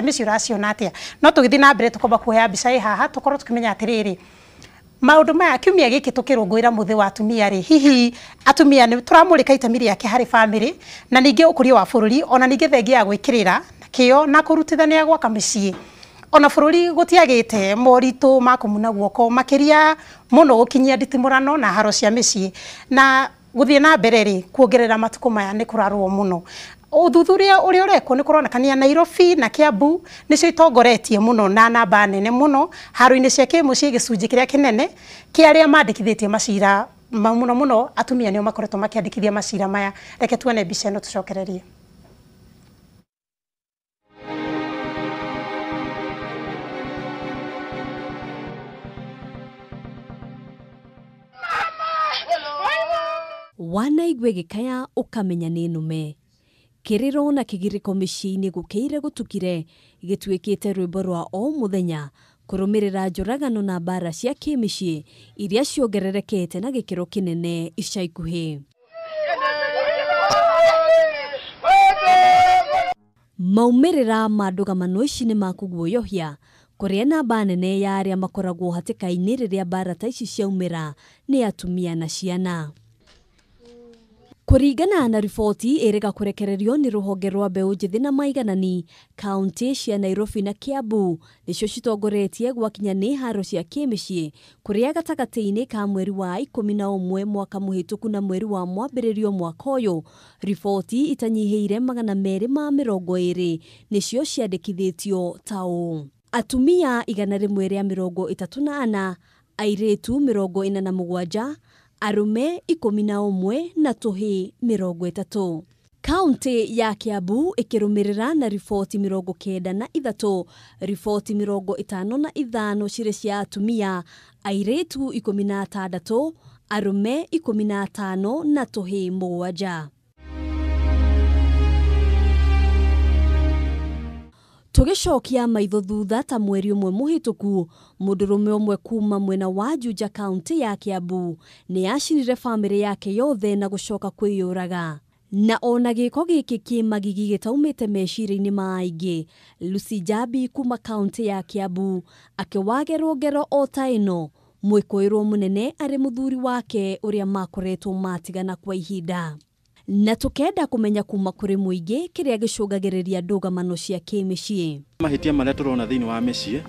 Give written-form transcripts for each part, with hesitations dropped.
Mĩciĩ ũraciona atĩa no tũgĩthiĩ na mbere tũkomba kuoya mbica haha tũkorwo tukimenya atĩrĩrĩ maũndũ maya kiumia gĩkĩ tũkĩrũngũĩra mũthĩ wa atumia rĩ hihi atumia nĩ tũramũrĩka itemi rĩake harĩ bamĩrĩ na ningĩ ũkũria wa bũrũri ona ningĩ thengia ya gwĩkĩrĩra kĩo na kũrutithania gwaka mĩciĩ ona bũrũri gũtiagĩte moritũ ma kũmuna guoko makĩria mũno gũkinyia nditimũrano na haro cia mĩciĩ na gũthiĩ na mbere rĩ kuongerera matukũ maya nĩ kũrarwo mũno ũthuthuria ũrĩa ũrekwo nĩ kũronekania Nairobi na Kiambu nĩcio itongoretie mũno na namba nene mũno haro-inĩ cia kĩmũciĩ gĩcunjĩ kĩrĩa kĩnene kĩa arĩa mandĩkithĩtie macira mũno atumia nĩo makoretwo makĩandĩkithia macira maya reke tuone mbica ĩno tũcokererie. Wanaigwe gĩkaya ũkamenya nĩ nũme. Kĩrĩro na kĩgirĩko mĩciĩ-inĩ gũkĩire gũtukire gĩtuĩkĩte rwĩmbo rwa o mũthenya kũrũmĩrĩra njũragano na mbara cia kĩmĩciĩ iria ciongererekete na gĩkĩro kĩnene ica ikuhĩ. Maumĩrĩra ma ndũgamano ici nĩ makũguoyohia kũrĩa namba nene ya arĩa makoragwo hatĩka-inĩ rĩrĩa mbara ta ici ciaumĩra nĩ atumia na ciana. Kũringana na riboti ĩrĩga kũrekererio nĩ rũhonge rwa mbeũ njĩthĩ na maiganani, kaunti cia Nairobi na Kiambu nĩcio citongoretie gwakinya nĩ haro cia kĩmĩciĩ kũrĩa gatagatĩ-inĩ ka mweri wa 11 mwaka mũhĩtũku na mweri wa mwambĩrĩrio mwaka ũyũ riboti itanyihĩire 220 nĩcio ciandĩkithĩtio ta ũũ. Atumia 134, airĩtu 47, arume 11 na tũhĩ 30. Kaunti ya Kiambu ĩkĩrũmĩrĩra na riboti 93, riboti 55 cirĩ cia atumia, airĩtu 16, arume 15 na tũhĩ 7. Tũgĩcokia maitho thutha ta mweri ũmwe mũhĩtũku, mũndũrũme ũmwe kuma mwena wa Juja kaunti ya Kiambu nĩ acinire bamĩrĩ yake yothe na gũcoka kwĩyũraga. Na ona gĩko gĩkĩ kĩmagigi gĩtaumĩte meciria-inĩ ma aingĩ, Lucy Njabi kuma kaunti ya Kiambu akĩwagerwo ngero o ta ĩno, mwĩkũĩrwo mũnene arĩ mũthuri wake ũrĩa makoretwo matigana kwa ihinda. Na tũkenda kũmenya kuma kũrĩ mũingĩ kĩrĩa gĩcũngagĩrĩria ndũgamano cia kĩmĩciĩ. Mahĩtia marĩa tũrona thĩinĩ wa mĩciĩ,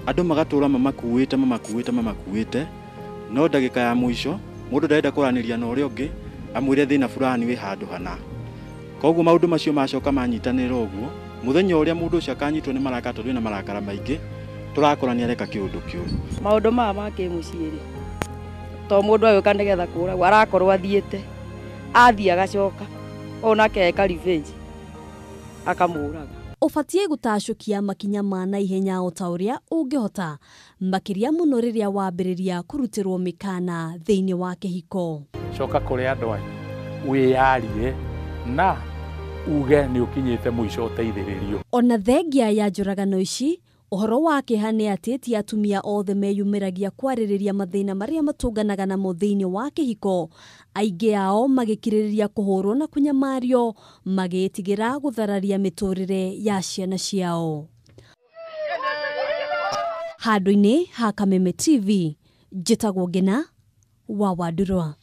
andũ magatũra mamakuĩte, no ndagĩka ya mũico mũndũ ndarenda kũranĩria na ũrĩa ũngĩ amwĩre thĩna fulani wĩ handũ hana. Koguo maũndũ macio macoka manyitanĩra ũguo, mũthenya ũrĩa mũndũ ũcio akanyitwo nĩ marakara tondũ na marakara maingĩ, tũrakora nĩ areka kĩũndũ kĩũru. Maũndũ maya ma kĩmũciĩ rĩ, to mũndũ agĩũka nĩgetha kũũragwo arakorwo athiĩte athiĩ agacoka onake eka revenge akamũraga. Ũbatiĩ gũtacũkia makinya ma naihenya o ta ũrĩa ũngĩhota, makĩria mũno rĩrĩa wambĩrĩria kũrutĩrwo mĩkana thĩinĩ wa kĩhiko. Coka kũrĩ andũ aya wĩyarie na uge nĩ ũkinyĩte mũico ũteithĩrĩrio. Ona thengia ya njũragano ici, ũhoro wa kĩeha nĩ atĩ ti atumia othe meyumĩragia kwarĩrĩria mathĩna marĩa matũnganaga namo thĩinĩ wa kĩhiko, aingĩ ao magĩkirĩrĩria kũhũrwo na kũnyamario, magĩtigĩra gũthararia mĩtũrĩre ya ciana ciao. Handũ-inĩ ha Kameme TV, njĩtagwo Ngina wa Wandurwa.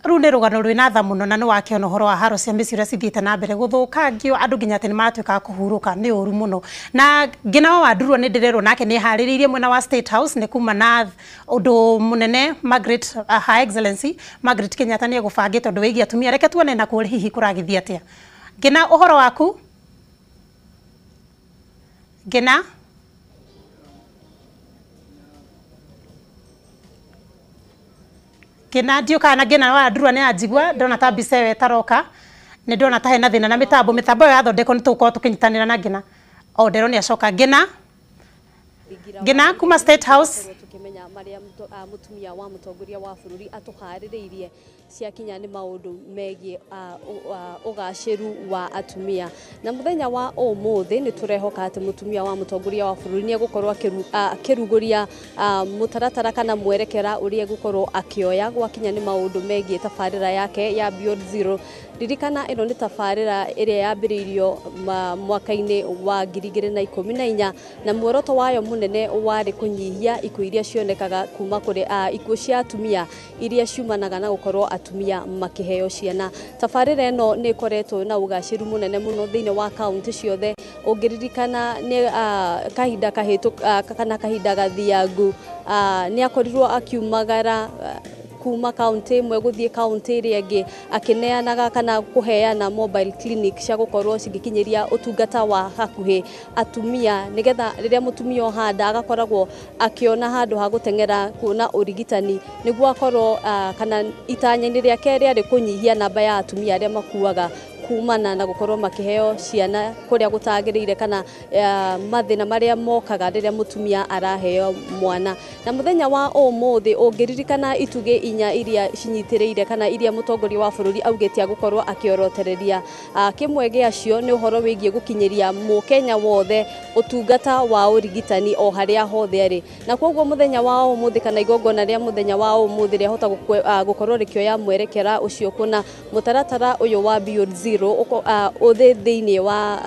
Rĩu nĩ rũgano rwĩna tha mũno na nĩ wakĩona ũhoro wa haro cia mĩciĩ ũrĩa cithiĩte na mbere gũthũkangio andũ nginya atĩ nĩ matuĩkaga kũhurũka nĩ ũru mũno. Na Ngina wa Wandurwa nĩ ndĩrerwo nake nĩ harĩrĩirie mwena wa State House nĩ kuma na ũndũ mũnene Margaret, Her Excellency Margaret Kenyatta nĩ egũbangĩte ũndũ wĩgiĩ atumia. Reke tuone na kũrĩ hihi kũragĩthiĩ atĩa. Ngina, ũhoro waku? Ngina? Ngina ndioka na Ngina wa Wandurwa nĩ anjigua ndona ta mbica ĩyo ĩtaroka nĩ ndona ta hena thĩna na mĩtambo ĩyo yathondekwo nĩ tũgũkorwo tũkĩnyitanĩra na Ngina. O ndero nĩ acoka. Ngina kuma State House. Tukimenya maria mutumia wa mutongoria wa bũrũri atuharĩrĩirie ciakinya nĩ maũndũ megiĩ ũgacĩru wa atumia. Na mũthenya wa ũmũthĩ nĩ tũrehoka atĩ mũtumia wa mũtongoria wa bũrũri nĩ egũkorwo akĩrugũria mũtaratara kana mwerekera ũrĩa egũkorwo akĩoya gwakinya nĩ maũndũ megiĩ tabarĩra yake ya Beyond Zero. Ririkana ĩno nĩ tabarĩra ĩrĩa yambĩrĩirio mwaka-inĩ wa 2014 na muoroto wayo mũnene warĩ kũnyihia ikuũ iria cionekaga kuma kũrĩ ikuũ cia atumia iria ciumanaga na gũkorwo atumia makĩheo ciana. Tabarĩra ĩno nĩ ĩkoretwo na ũgacĩru mũnene mũno thĩinĩ wa kaunti ciothe. Ũngĩririkana nĩ kahinda kahĩtũku kana kahinda gathiangu nĩ akorirwo akiumagara kuma kaunti ĩmwe gũthiĩ kaunti ĩrĩa ĩngĩ akĩneanaga kana kũheana mobile clinic cia gũkorwo cigĩkinyĩria ũtungata wa hakuhĩ atumia nĩgetha rĩrĩa mũtumia ohanda agakoragwo akĩona handũ ha gũteng'era kuona ũrigitani nĩguo akorwo kana itanya-inĩ rĩake rĩarĩ kũnyihia namba ya atumia arĩa makuaga kumana na gũkorwo makĩheo ciana kũrĩa gũtagĩrĩire kana mathĩna marĩa mokaga rĩrĩa mũtumia araheo mwana. Na mũthenya wa ũmũthĩ ũngĩririkana itugĩ inya iria cinyitĩrĩire kana iria mũtongoria wa bũrũri augĩte agũkorwo akĩorotereria, kĩmwe gĩacio nĩ ũhoro wĩgiĩ gũkinyĩria mũkenya wothe ũtungata wa ũrigitani o harĩa hothe arĩ. Na koguo mũthenya wa ũmũthĩ kana igongona rĩa mũthenya wa ũmũthĩ rĩahota gũkorwo rĩkĩoya mwerekera ũcio kuna mũtaratara ũyũ wa Beyond Zero ũthĩ thĩinĩ wa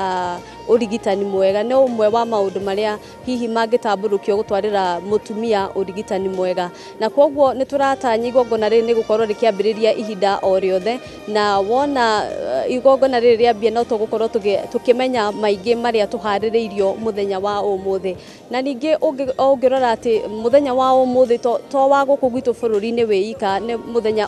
ũrigitani mwega nĩ ũmwe wa maũndũ marĩa hihi mangĩtambũrũkio gũtwarĩra mũtumia ũrigitani mwega. Na koguo nĩ tũratanya igongona rĩrĩ nĩ gũkorwo rĩkĩambĩrĩria ihinda o rĩothe, na wona igongona rĩrĩ rĩambia no tũgũkorwo tũkĩmenya maingĩ marĩa tũharĩrĩirio mũthenya wa ũmũthĩ. Na ningĩ ũngĩrora atĩ mũthenya wa ũmũthĩ to wa gũkũ gwitũ bũrũri-inĩ wĩika, nĩ mũthenya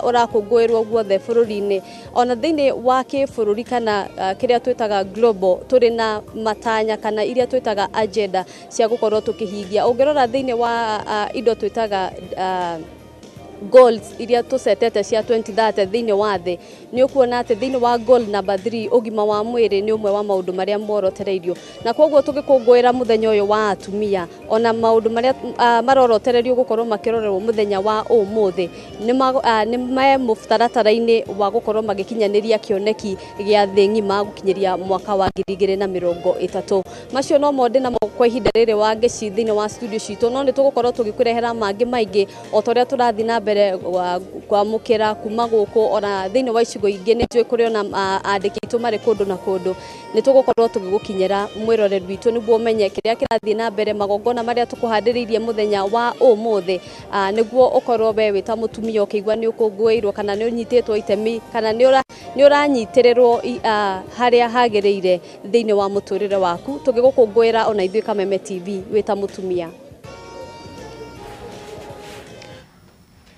ũrakũngũĩrwo guothe bũrũri-inĩ, ona thĩinĩ wa kĩbũrũri kana kĩrĩa twĩtaga global tũrĩ na matanya kana iria twĩtaga agenda cia gũkorwo tũkĩhingia. Ũngĩrora thĩinĩ wa indo twĩtaga goals iria tũcetete cia 2030 thĩinĩ wa thĩ, nĩ ũkuona atĩ thĩinĩ wa goal number 3 ũgima wa mwĩrĩ nĩ ũmwe wa maũndũ marĩa morotereirio. Na koguo tũgĩkũngũĩra mũthenya ũyũ wa atumia, ona maũndũ marĩa marorotererio gũkorwo makĩrorerwo mũthenya wa ũmũthĩ nĩ me mũtaratara-inĩ wa gũkorwo magĩkinyanĩria kĩoneki gĩa thĩ ng'ima gũkinyĩria mwaka wa 2030. Macio no mo ndĩ namo kwa ihinda rĩrĩ wa ngeci thĩinĩ wa studio citũ, no nĩ tũgũkorwo tũgĩkũrehera mangĩ maingĩ o ta ũrĩa tũrathiĩ na mbere kwamũkĩra kuma gũkũ ona thĩinĩ wa icigo ingĩ. Nĩ njũĩ kũrĩ ona andĩki aitũ marĩ kũndũ na kũndũ, nĩ tũgũkorwo tũgĩgũkinyĩra mwĩroreri witũ nĩguo ũmenye kĩrĩa kĩrathiĩ na mbere, magongona marĩa tũkũhandĩrĩirie mũthenya wa ũmũthĩ, nĩguo ũkorwo we wĩ ta mũtumia ũkĩigua nĩ ũkũngũĩirwo kana nĩ ũnyitĩtwo itemi kana nĩ ũranyitĩrĩrwo harĩa hagĩrĩire thĩinĩ wa mũtũrĩre waku, tũgĩgũkũngũĩra ona ithuĩ Kameme TV wĩ ta mũtumia.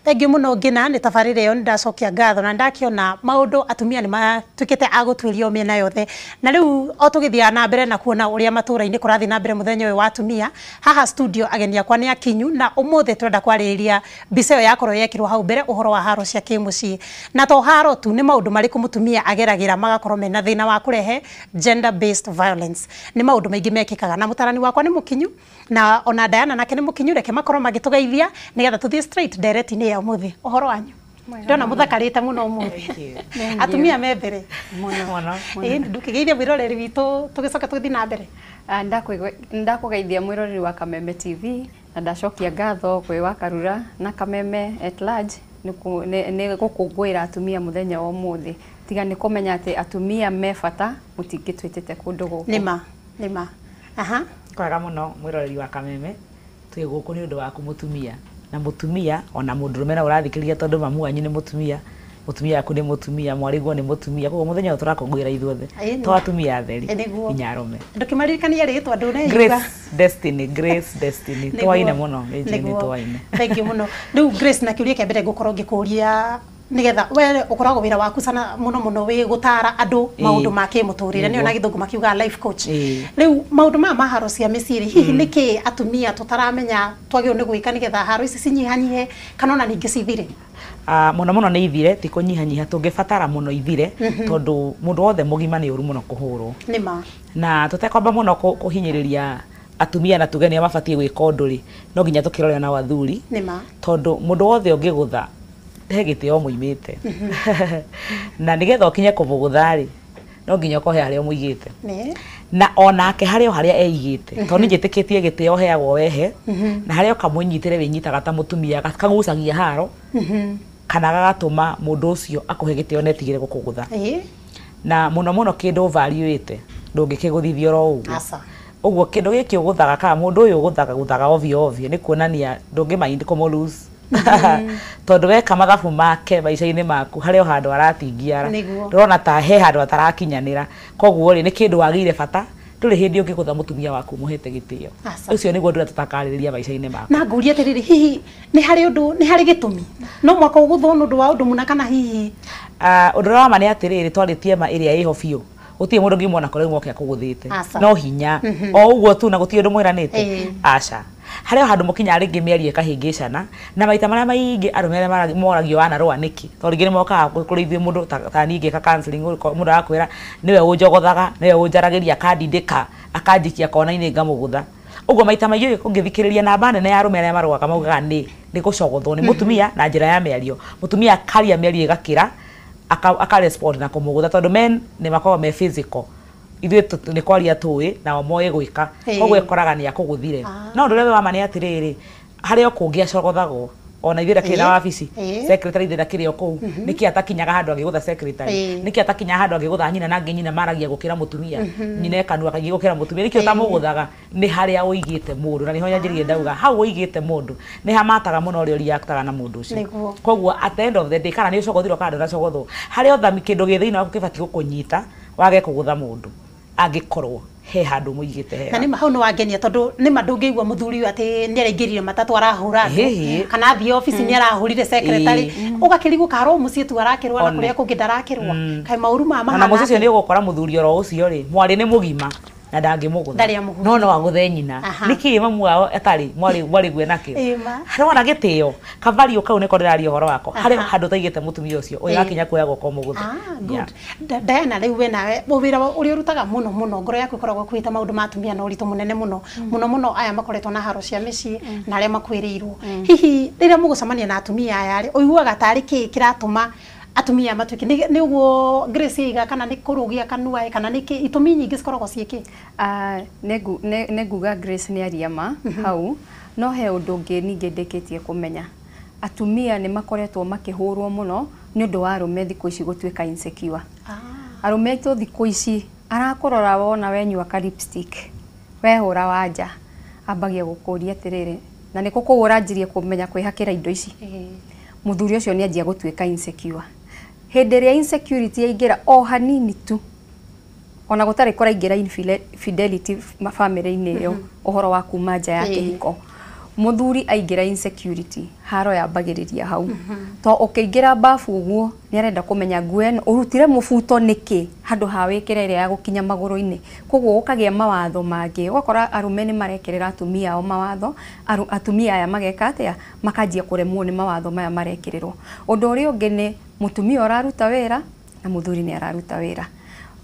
Thengi muno ngina nĩ tabarĩra ĩyo nĩ ndacokia ngatho na ndakiona maũndũ atumia nĩ matuĩkĩte agũtuĩrio mĩena yothe. Na rĩu o tũgĩthiaga na mbere na kuona ũrĩa matũra-inĩ kũrathiĩ na mbere mũthenya ũyũ wa atumia, haha studio ageni akwa nĩ akinyu na ũmũthĩ twenda kwarĩrĩria mbica ĩyo yakorwo yekĩrwo hau mbere ũhoro wa haro cia kĩmũciĩ. Na to haro tu, nĩ maũndũ marĩkũ mũtumia ageragĩra magakorwo mena thĩna wa kũrehe gender based violence. Nĩ maũndũ maingĩ mekĩkaga na mũtarani wakwa nĩ mũkinyu na ona Diana nake nĩ mũkinyu, reke makorwo magĩtũgeithia nĩgetha tũthiĩ straight direct-inĩ ya ũmũthĩ. Ũhoro wanyu? Ndona mũthakarĩte mũno ũmũthĩ. Atumia me mbere mũno. Ndũkĩgeithia mwĩroreri witũ tũgĩcoka tũgĩthiĩ na mbere. Ndakũgeithia mwĩroreri wa Kameme TV na ndacokia ngatho kwĩ wa Karura na Kameme at large nĩ gũkũngũĩra atumia mũthenya wa ũmũthĩ. Tiga nĩ kũmenya atĩ atumia me bata mũtingĩtwĩtĩte kũndũ gũkũ. Nĩma. Aha. Kwega mũno mwĩroreri wa Kameme, twĩ gũkũ nĩ ũndũ waku mũtumia. Na mũtumia ona mũndũrũme na ũrathikĩrĩria tondũ mamu wanyu nĩ mũtumia, mũtumia waku nĩ mũtumia, mwarĩguo nĩ mũtumia, koguo mũthenya ũyũ tũrakũngũĩra ithuothe to atumia atheri nginya arũme. Ndũkĩmaririkania rĩtwa ndũneyuga. Grace Destiny twaine mũno nĩ twaine. Thank you mũno. Rĩu Grace, na kĩũria kĩa mbere ngũkorwo ngĩkũria nigetha we ukoragwo wĩra waku sana muno wĩ gũtara andũ maũndũ ma kĩmũtũrĩre, nĩ ona gĩthũngũ makiuga life coach. Rĩu maũndũ maya ma haro cia mĩciĩ hihi nĩkĩ atumia tũtaramenya twagĩrĩirwo nĩ gwĩka nĩgetha haro ici cinyihanyihe kana ona ningĩ cithire? Mũno nĩ ithire, ti kũnyihanyiha, tũngĩbatara mũno ithire tondũ mũndũ wothe mũgima nĩ ũru mũno kũhũrwo. Nĩma. Na tũtekwamba mũno kũhinyĩrĩria atumia na tuge nĩ mabatiĩ gwĩka ũndũ rĩ, no nginya tũkĩrore na wathuri. Nĩma. Tondũ mũndũ wothe ũngĩgũtha he gitio muimite na nigetha ukinye kumuguthari no nginya ko he haria muigite na onake haria haria eigite to ni njitikitie gitio heagwo wehe na haria kamunyitire winyitaga ta mutumia kagucagia haro kana gagatuma mundu ucio akuhe gitio netigire gukugutha na muno kindu valuate ndungikiguthithio ro uguo uguo kindu giki uguthaga ka mundu uyu uguthaga ovio ni kuonania ndungimaindi kumulose tondu weka mathabu make maica-ini maku haria handu aratingiara ndurona ta he handu atarakinyanira koguo ri ni kindu wagire bata nduri hindi ungigutha mutumia waku muhete gitio ucio niguo ndura tutakaririria maica-ini maku na nguria atiriri hihi ni hari undu ni hari gitumi no mwaka uguthwo nundu wa undu muna kana hihi undu wa mani atiriri twaritie ma iria iho biu utie mundu ngimona kore mwoke akuguthite no hinya o uguo tu na gutie undu mwiranite aca haria handu mukinya ringi mieri kahingicana na maita maria maingi arumere moragio wana rwa niki to ringi moka kurithie mundu ta ningi ka counseling mundu akwira niwe unjogothaga niwe unjaragiria akandindika akanjikia kona-ini ngamugutha uguo maita maingi ungithikiriria namba nene ya arumere marwaga maugaga ni gucogothwo ni mutumia na njira ya miario mutumia akaria mieri igakira aka respond na kumugutha tondu men ni makorwo me physical ithuĩ nĩ kwaria tũĩ nao moĩ gwĩka koguo ĩkoraga nĩ akuguthire no ũndũ ũrĩa wa ma nĩ atĩrĩrĩ harĩa kũngĩacogothagwo ona ithuĩ ndakĩrĩ na wabici secretary ithuĩ ndakĩrĩ o kũu nĩkĩ atakinyaga handũ agĩgũtha secretary nĩkĩ atakinyaga handũ agĩgũtha nyina na nyina maragia gũkĩra mũtumia nyina ekanua kaingĩ gũkĩra mũtumia nĩkĩ ũtamũgũthaga nĩ harĩa ũigĩte mũndũ na nĩho nyanjĩrire ndauga hau ũigĩte mũndũ nĩ hamataga mũno ũrĩa ũriaktaga na mũndũ ũcio koguo at the end of the day kana nĩ ũcogothirwo kana ndũracogothwo harĩa ũthami kĩndũ gĩ thĩinĩ waku kĩbatiĩ gũkũnyita wage kũgũtha mũndũ angikorwo he handu muigite he na nĩ hau nĩ wangenia tondu nĩ mandungĩigua muthuri ati nĩ araingĩrire matatu arahũra kana athie office nĩ arahũrire secretary ũgakĩrigwo karo mũciĩ tu arakĩrwa na kũrĩa kũngĩ ndarakĩrwa kai mauru ma mahana na mũciĩ nĩ ũgũkora muthuri oro ũcio rĩ mwarĩ nĩ mũgima na ndangĩmũgũtha no agũthe nyina nĩkĩ mamu wao atarĩ mwarĩ gwe nakĩ harona gĩtĩo kavario kau nĩko ndĩraria ũhoro wako harĩa handũ taigĩte mũtumia ũcio ũyũ akinya kuoya gũkũ mũgũtha Diana rĩu we nawe wĩra ũrĩa ũrutaga mũno ngoro yaku ĩkoragwo kwĩta maũndũ ma atumia na ũritũ mũnene mũno aya makoretwo na haro cia mĩciĩ na arĩa makwĩrĩirwo hihi rĩrĩa mũgũcemania na atumia aya rĩ ũiguaga tarĩ kĩĩ kĩratũma atumia matuike ni uguo Grace iga kana ni kurugia kanua kana ni itumi nyingi cikoragwo ciiki neguga Grace ni ariama hau no he undu ungi ningi ndeketie kumenya atumia ni makoretwo makihurwo muno ni undu wa arume thiku ici gutuika insecure arume to thiku ici arakorora wona wenyua ka lipstick wehura wanja ambagia gukuria atiriri na ni kukugura njirie kumenya kwihakira indo ici muthuri ucio ni anjia gutuika insecure hende ria insecurity yaingira o hanini tu ona gutari kuraingira infidelity family-ini iyo uhoro wa kuma nja ya kihiko muthuri aingira insecurity haro yambagiriria hau to ukiingira bafu uguo ni arenda kumenya nguen urutire mubuto niki handu ha wikire ria ya gukinya maguru-ini koguo ukagia mawatho mangi ugakora arume ni marekerera atumia o mawatho atumia aya mageka atia makanjia kuremwo ni mawatho maya marekererwo undu uri ungi ni mutumia araruta wira na muthuri ni araruta wira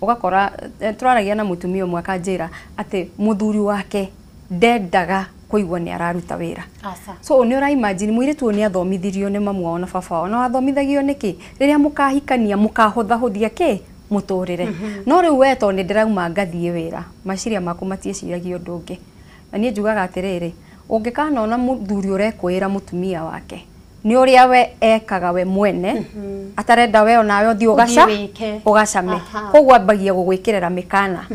ugakora turaragia na mutumia umwe akanjira ati muthuri wake ndendaga kuigwa ni araruta wira so ni ura imagine muiritu ni athomithirio ni mamu wao na baba wao na athomithagio niki riria mukahikania mukahothahothia ki muturire no riu we to ni ndirauma ngathie wira maciria maku matieciragia undu ungi na nie njugaga atiriri ungikana ona muthuri urekwira mutumia wake ni uria we ekaga we mwene atarenda we onawe uthi ugacame koguo ambagia gugwikirira mikana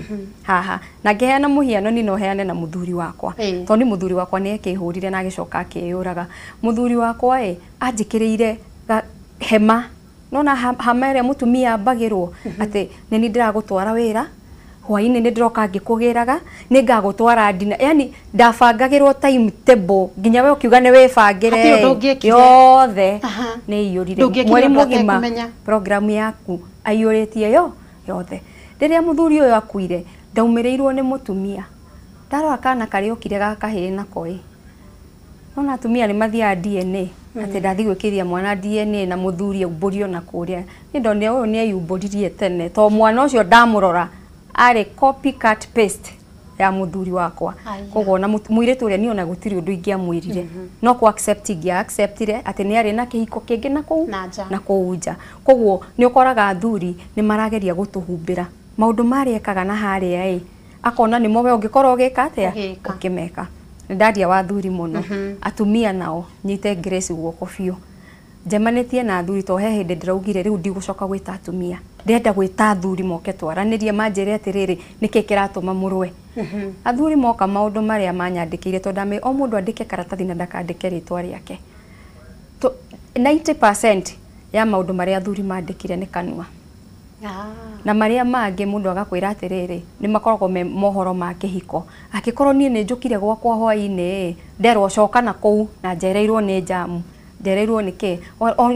haha na ngeheana muhiano ni no heane na muthuri wakwa to ni muthuri wakwa ni ekihurire na agicoka akiyuraga muthuri wakwa anjikiriire hema nona hamere mutumia ambagirwo ati ni ndiragutwara wira hwaini ni ndiroka ngikugiraga ni ngagutwara ndina yani ndabangagirwo time table nginya we ukiuga ni wibangire yothe ni iyurire mweri mugima program yaku aiyuritie yothe riria muthuri uyu akuire ndaumirirwo ni mutumia ndaro akana kari okire gakahiri nako nona atumia ni mathia DNA ati ndathi gwikiria mwana DNA na muthuri uburio na kuria ni ndone uyu ni ayumburirie tene to mwana ucio ndamurora ari copycat paste ya muthuri wakwa koguo na muiritu uria niona gutiri undu ingiamwirire no ku accept acceptire ati ni ari na kihiko kingi na kuu nja koguo ni ukoraga athuri ni marageria gutuhumbira maundu mari ekaga na haria akona ni mowe ungikorwo gika atia ukimeka ndadia wa athuri muno atumia nao nyite grace guoko biu njemanitie na athuri to he hindi ndiraugire riu ndigucoka gwita atumia ndenda gwita athuri moke twaranirie manjire atiriri niki kiratuma murwe athuri moka maundu maria manyandikire to ndame o mundu andike karatathi na ndakandike ritwa riake 90% ya maundu maria athuri mandikire ni kanua na maria mangi mundu agakwira atiriri ni makoragwo me mohoro ma kihiko akikorwo nie ni njukire gwakwa hwaini nderwo coka na kou na njereirwo ni jamu njereirwo niki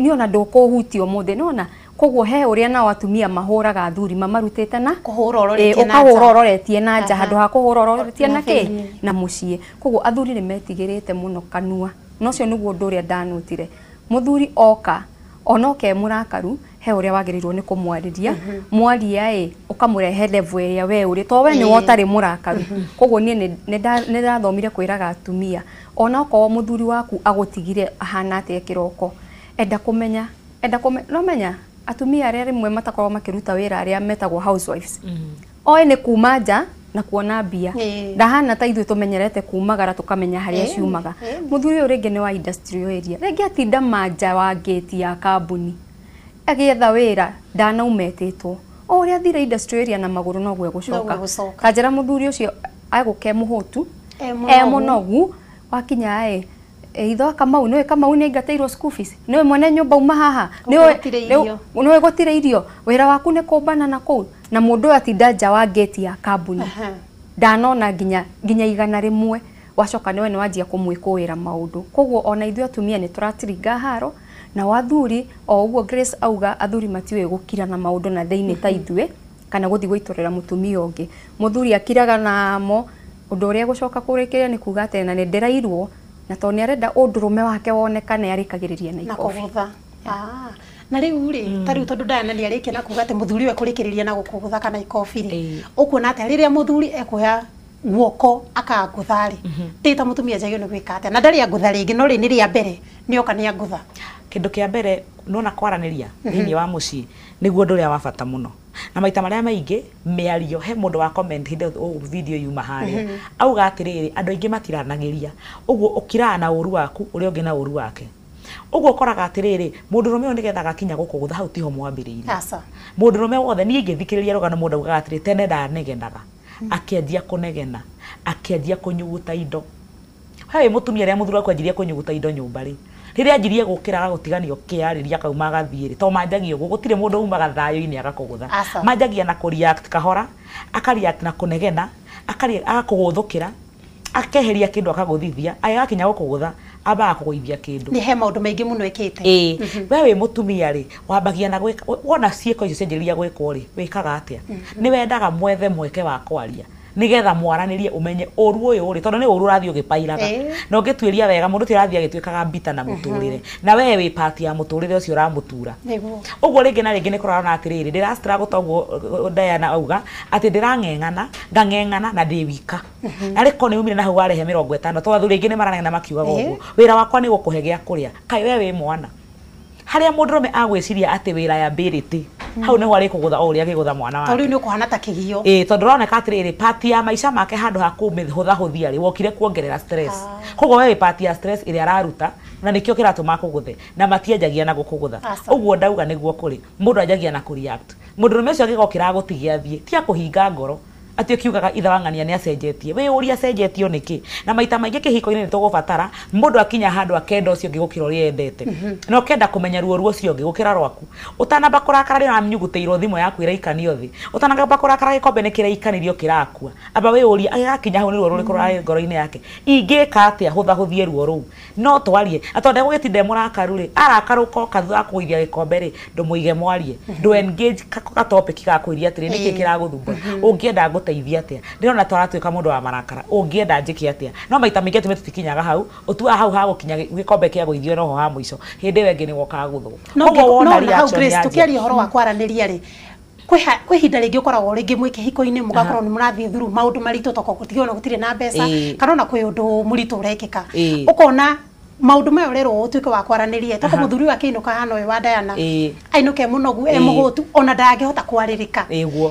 niona ndukuhutio muthe nona koguo he uria nao atumia mahuraga athuri mamarutite na kuhura ororetie na ukahura ororetie na nja handu ha kuhura ororetie na ki na mucii koguo athuri ni metigirite muno kanua nocio niguo undu uria ndanutire muthuri oka onoke murakaru he uria wagirirwo ni kumwariria mwaria ukamurehe level iria we uri to we ni wotari murakaru koguo nie ni ndathomire kwiraga atumia ona ko muthuri waku agutigire ahana atia kiroko enda kumenya no menya atumia aria rimwe matakorwo makiruta wira aria metagwo housewives oe ni kuma nja na kuona mbia ndahana ta ithuĩ tumenyerete kumagara tukamenya haria ciumaga muthuri uyu ringi ni wa industrial area ringi atinda manja wa gate ya kambuni agietha wira ndanaumetitwo o uria thire industrial area na maguru no gwe gucoka kanjera muthuri ucio aguke muhutu munogu wakinya itho Kamau niwe Kamau ni ngateirwo school fees niwe mwene nyumba uma haha niwe gotire irio wira waku ni kumbana na kou na mundu atinda nja wa gate ya kambuni ndanona nginya igana rimwe wacoka niwe ni wanjia kumwikuwira maundu koguo ona ithuĩ atumia ni turatiringa haro na wathuri o uguo Grace auga athuri matiwe gukira na maundu na theini ta ithuĩ kana guthi gwitorera mutumia ungi muthuri akiraga namo undu uria gucoka kurikiria ni kuga tena ni ndirairwo na to ni arenda undurume wake wonekane arikagiriria na ikofi na riu ri tariu tondu Diana ni arikia na kuga ati muthuri we kurikiriria na gukugutha kana ikofi ri ukuona ati riria muthuri ekuya guoko akagutha ri tita mutumia njagio ni gwika ati na ndari agutha ringi no ri ni ria mbere ni oka ni agutha kindu kia mbere nona kwaraniria thini wa mucii niguo nduria wa bata muno na maita maria maingi miario he mundu wa comment hinde video yuma haria auga atiriri andu aingi matiranagiria uguo ukiraga na uru waku uri ungi na uru wake uguo koraga atiriri mundu rume nigetha gakinya gukugutha hau tiho mwambiriire mundu rume wothe ni ingithikiriria rugano mundu auga atiri tene ndanegenaga akiendia kunegena akiendia kunyuguta indo hawe mutumia ria muthura kwanjiria kunyuguta indo nyumba ri riria anjirie gukiraga gutiganio kiariria kauma gathiiri to manjagio gutire mundu umaga thayo-ini agakugutha manjagia na react kahora akareact na kunegena akakuguthukira akeheria kindu akaguthithia agakinya gukugutha aba kuguithia kindu ni he maundu maingi muno ekite wewe mutumia ri wambagia na gwika wona cieko icio cenjeria gwikwo ri wikaga atia ni wendaga mwethe mweke wa kwaria nigetha mwaranirie umenye uru uyu uri tondu ni uru rathio gipairaga no ngitwiria wega mundu tirathia gitwikaga mbita na muturire na wewe wi part ya muturire ucio uramutura uguo ringi na ringi ni kurarana atiriri ndira struggle toguo Diana auga ati ndirang'eng'ana ngang'eng'ana na ndi wika ariko ni umire na hau arehe 50 to athuri ingi ni maranegena makiugaga uguo wira wakwa ni gukuhe gia kuria kai wewe mwana haria mundurume agwiciria ati wira ya mbiriti hau ni hwari kugutha o uria gigutha mwana wake tori ni ukuhana ta kigio tondu roneka atiriri party ya maisha make handu ha kumithutha huthia ri wokire kuongerera stress koguo wewe party ya stress iria araruta na nikio kiratuma kuguthe na matienjagia na gukugutha uguo ndauga niguo kuri mundu anjagia na kureact mundurume ucio gigokira gutigia thie tia kuhinga ngoro ati kiugaga itha wang'ania ni acenjetie we uria acenjetio niki na maita maingi kihiko-ini ni tugubatara mundu akinya handu akenda ucio ngigukira uria endete no kenda kumenya ruo ucio ngigukira rwaku utanamba kurakara ri na mnyuguteirwo thimu yaku iraikanio thi utanamba kurakara gikombe ni kiraikanirio kirakua aba we uria agakinya hau ni ruo ruri kurari ngoro-ini yake ingika atia huthahuthie ruo ruu no twarie atonde gugitinde murakaru ri arakaruka kathua kuithia gikombe ri ndumuige mwarie ndu engage ka topic ga kuiria atiri niki kiraguthumbura ungienda teithia atia ndirona twaratuika mundu wa marakara ungienda njiki atia no maita mingi tumetikinyaga hau utua hau ha gukinya gikombe kia guithio noho ha muico hindi wengi ni woka guthwo koguo wona reaction ya tukiaria horo wa kwaraniria ri kwĩ hinda rĩngĩ ũkoragwo rĩngĩ mwĩ kĩhiko-inĩ mũgakorwo nĩ mũrathiĩ through maũndũ maritũ toko gũtigwo na gũtirĩ na mbeca kana ona kwĩ ũndũ mũritũ ũrekĩka ũkona maundu mayo rero utuike wa kwaranĩria toko muthuri wa kĩinũka hano we wa Diana ainũke mũnogu mũgũtu ona ndangĩhota kwaririka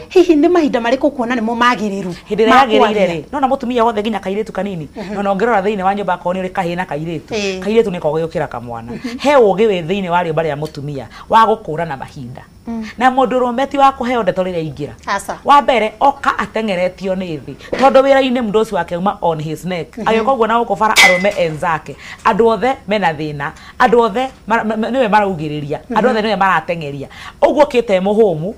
hihi nĩ mahinda marĩkũ kuona nĩmo magĩrĩru hĩndĩ ĩrĩa yagĩrĩire no na mũtumia wothe nginya kairĩtu kanini no ongerora thĩinĩ wa nyũmba akorwo nĩ ũrĩ kahĩ na kairĩtu nĩ kogo gũkĩra kamwana he ũgĩ wĩ thĩinĩ wa rĩũmba rĩa mũtumia wa gũkũrana mahinda na mũndũrũme ti wa kũheo ndeto rĩrĩa ingĩra wa mbere oka ateng'eretio nĩ thĩ tondũ wĩra-inĩ mdosi wake uma on his neck agĩũka ũguo na gũkũ bara arũme enzake andũ othe mena thĩna andũ othe nĩwe maraugĩrĩria andũ othe nĩwe marateng'eria ũguo kĩte mũhũmu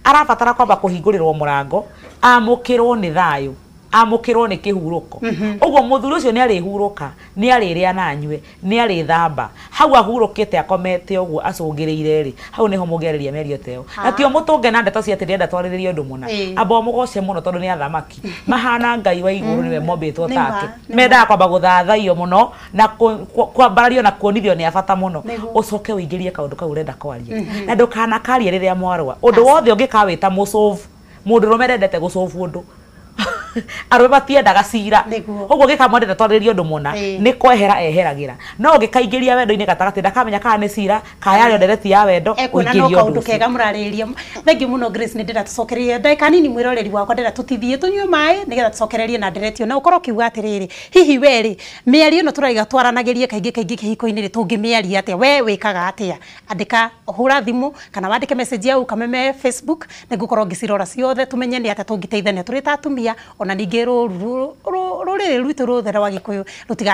arabatara kwamba kũhingũrĩrwo mũrango amũkĩrwo nĩ thayũ amũkĩrwo nĩ kĩhurũko ũguo mũthuri ũcio nĩ arĩhurũka nĩ arĩrĩa na anyue nĩ arĩthamba hau ahurũkĩte akomete ũguo acũngĩrĩire rĩ hau nĩho mũngĩarĩria mĩario teo na tio mũtũnge na ndeto cia atĩ ndĩrenda twarĩrĩrie ũndũ mũna amba mũgoce mũno tondũ nĩ athamaki mahana Ngai wa igũrũ nĩwe mombĩtwo take mendaga kwamba gũthathaio mũno na kwambarario na kuonithio nĩ abata mũno ũcoke ũingĩrie kaũndũ kau ũrenda kwaria na ndũkanakarie rĩrĩa mwarũa ũndũ wothe ũngĩkawĩta mũcũvu mũndũrũme ndendete gũcũvu ũndũ arũme matiendaga cira ũguo gĩkamwendete twarĩrĩrie ũndũ mũna nĩ kwehera eheragĩra no ũngĩkaingĩria wendo-inĩ gatagatĩ ndakamenya kana nĩ cira kana yarĩ ndereti ya wendo ũingĩrie ũndũ kega mũrarĩrĩria thengi mũno Grace nĩ ndĩra tũcokererie ndagĩka nini mwĩroreri wakwa ndĩra tũtithie tũnyue maĩ nĩgetha tũcokererie na nderetio na ũkorwo kiuga atĩrĩrĩ hihi werĩ mĩario ĩno tũraiga twaranagĩrie kaingĩ kĩhiko-inĩ rĩ tũngĩmĩaria atĩa we wĩkaga atĩa andĩka hũra thimũ kana wandĩke message yau kameme Facebook nĩngũkorwo ngĩcirora ciothe tũmenye nĩ atĩa tũngĩteithania tũrĩ ta atumia ona ningĩ rũrĩrĩ rwitũ rũthe rwa Gĩkũyũ rũtiga